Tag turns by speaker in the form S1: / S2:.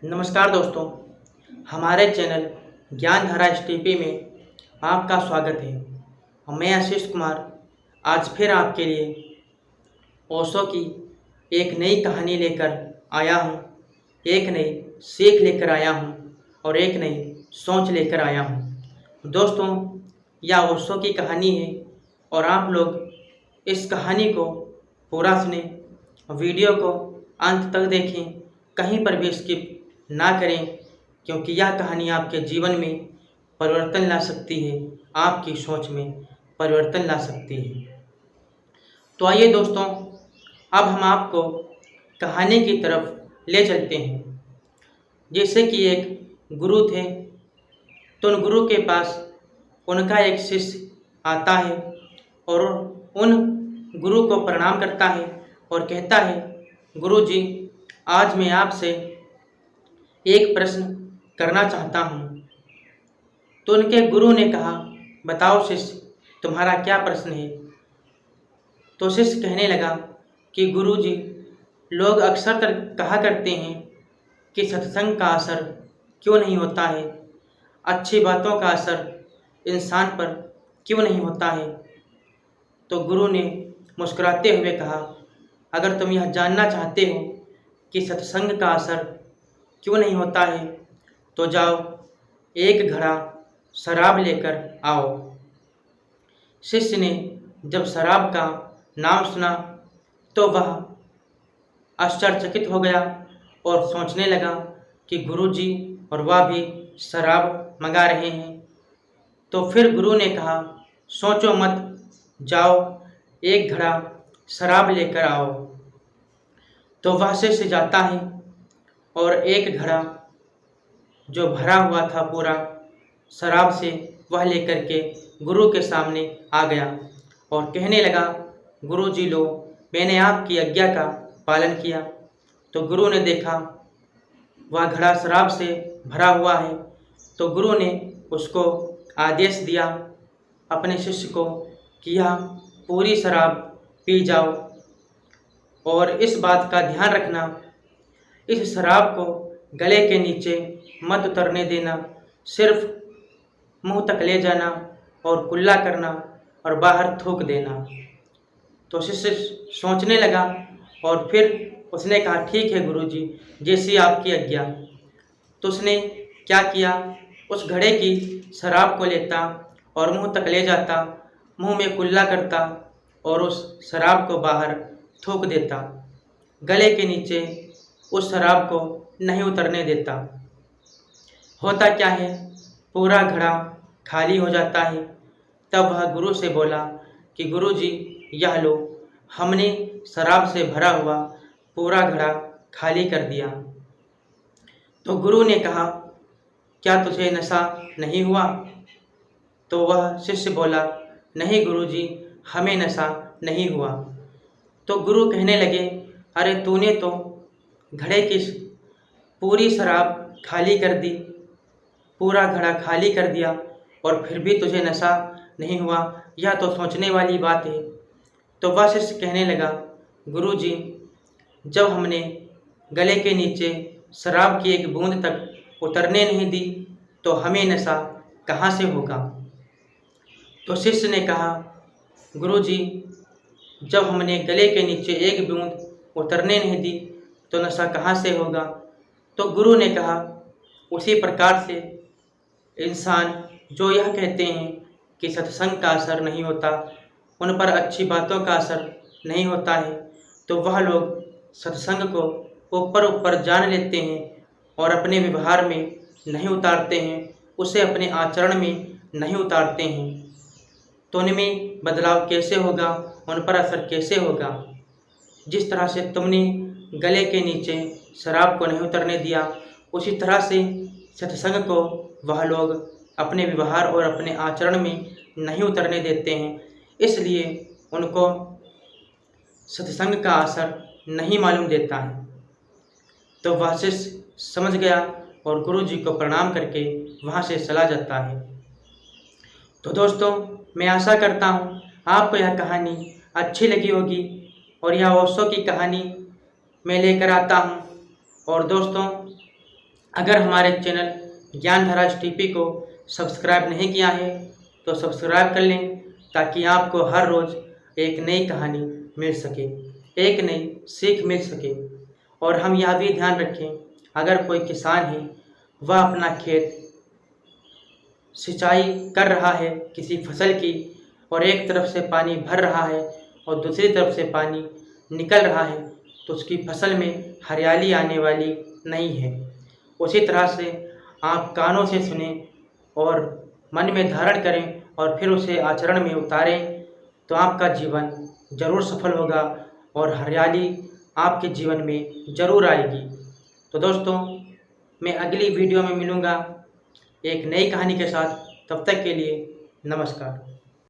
S1: नमस्कार दोस्तों, हमारे चैनल ज्ञानधारा एसटीपी में आपका स्वागत है। मैं आशीष कुमार आज फिर आपके लिए ओशो की एक नई कहानी लेकर आया हूँ, एक नई सीख लेकर आया हूँ और एक नई सोच लेकर आया हूँ। दोस्तों, यह ओशो की कहानी है और आप लोग इस कहानी को पूरा सुने, वीडियो को अंत तक देखें, कहीं पर भी स्किप ना करें, क्योंकि यह कहानी आपके जीवन में परिवर्तन ला सकती है, आपकी सोच में परिवर्तन ला सकती है। तो आइए दोस्तों, अब हम आपको कहानी की तरफ ले चलते हैं। जैसे कि एक गुरु थे, तो उन गुरु के पास उनका एक शिष्य आता है और उन गुरु को प्रणाम करता है और कहता है, गुरु जी, आज मैं आपसे एक प्रश्न करना चाहता हूँ। तो उनके गुरु ने कहा, बताओ शिष्य, तुम्हारा क्या प्रश्न है। तो शिष्य कहने लगा कि गुरु जी, लोग अक्सर कहा करते हैं कि सत्संग का असर क्यों नहीं होता है, अच्छी बातों का असर इंसान पर क्यों नहीं होता है। तो गुरु ने मुस्कुराते हुए कहा, अगर तुम यह जानना चाहते हो कि सत्संग का असर क्यों नहीं होता है, तो जाओ एक घड़ा शराब लेकर आओ। शिष्य ने जब शराब का नाम सुना तो वह आश्चर्यचकित हो गया और सोचने लगा कि गुरुजी और वह भी शराब मंगा रहे हैं। तो फिर गुरु ने कहा, सोचो मत, जाओ एक घड़ा शराब लेकर आओ। तो वह शिष्य जाता है और एक घड़ा जो भरा हुआ था पूरा शराब से, वह लेकर के गुरु के सामने आ गया और कहने लगा, गुरु जी लो, मैंने आपकी आज्ञा का पालन किया। तो गुरु ने देखा वह घड़ा शराब से भरा हुआ है, तो गुरु ने उसको आदेश दिया अपने शिष्य को कि यह पूरी शराब पी जाओ और इस बात का ध्यान रखना, इस शराब को गले के नीचे मत उतरने देना, सिर्फ मुंह तक ले जाना और कुल्ला करना और बाहर थूक देना। तो शिष्य सोचने लगा और फिर उसने कहा, ठीक है गुरुजी, जैसी आपकी आज्ञा। तो उसने क्या किया, उस घड़े की शराब को लेता और मुंह तक ले जाता, मुंह में कुल्ला करता और उस शराब को बाहर थूक देता, गले के नीचे उस शराब को नहीं उतरने देता। होता क्या है, पूरा घड़ा खाली हो जाता है। तब वह गुरु से बोला कि गुरुजी, यह लो, हमने शराब से भरा हुआ पूरा घड़ा खाली कर दिया। तो गुरु ने कहा, क्या तुझे नशा नहीं हुआ। तो वह शिष्य बोला, नहीं गुरुजी, हमें नशा नहीं हुआ। तो गुरु कहने लगे, अरे तूने तो घड़े की पूरी शराब खाली कर दी, पूरा घड़ा खाली कर दिया और फिर भी तुझे नशा नहीं हुआ, यह तो सोचने वाली बात है। तो वह शिष्य कहने लगा, गुरुजी, जब हमने गले के नीचे शराब की एक बूंद तक उतरने नहीं दी तो हमें नशा कहाँ से होगा। तो शिष्य ने कहा, गुरुजी, जब हमने गले के नीचे एक बूंद उतरने नहीं दी तो नशा कहाँ से होगा। तो गुरु ने कहा, उसी प्रकार से इंसान जो यह कहते हैं कि सत्संग का असर नहीं होता, उन पर अच्छी बातों का असर नहीं होता है, तो वह लोग सत्संग को ऊपर ऊपर जान लेते हैं और अपने व्यवहार में नहीं उतारते हैं, उसे अपने आचरण में नहीं उतारते हैं। तो उनमें बदलाव कैसे होगा, उन पर असर कैसे होगा। जिस तरह से तुमने गले के नीचे शराब को नहीं उतरने दिया, उसी तरह से सत्संग को वह लोग अपने व्यवहार और अपने आचरण में नहीं उतरने देते हैं, इसलिए उनको सत्संग का असर नहीं मालूम देता है। तो वह शिष्य समझ गया और गुरु जी को प्रणाम करके वहाँ से चला जाता है। तो दोस्तों, मैं आशा करता हूँ आपको यह कहानी अच्छी लगी होगी और यह ओशो की कहानी मैं लेकर आता हूँ। और दोस्तों, अगर हमारे चैनल ज्ञानधारा एसटीपी को सब्सक्राइब नहीं किया है तो सब्सक्राइब कर लें, ताकि आपको हर रोज़ एक नई कहानी मिल सके, एक नई सीख मिल सके। और हम यह भी ध्यान रखें, अगर कोई किसान है वह अपना खेत सिंचाई कर रहा है किसी फसल की, और एक तरफ से पानी भर रहा है और दूसरी तरफ से पानी निकल रहा है, तो उसकी फसल में हरियाली आने वाली नहीं है। उसी तरह से आप कानों से सुने और मन में धारण करें और फिर उसे आचरण में उतारें, तो आपका जीवन जरूर सफल होगा और हरियाली आपके जीवन में ज़रूर आएगी। तो दोस्तों, मैं अगली वीडियो में मिलूँगा एक नई कहानी के साथ। तब तक के लिए नमस्कार।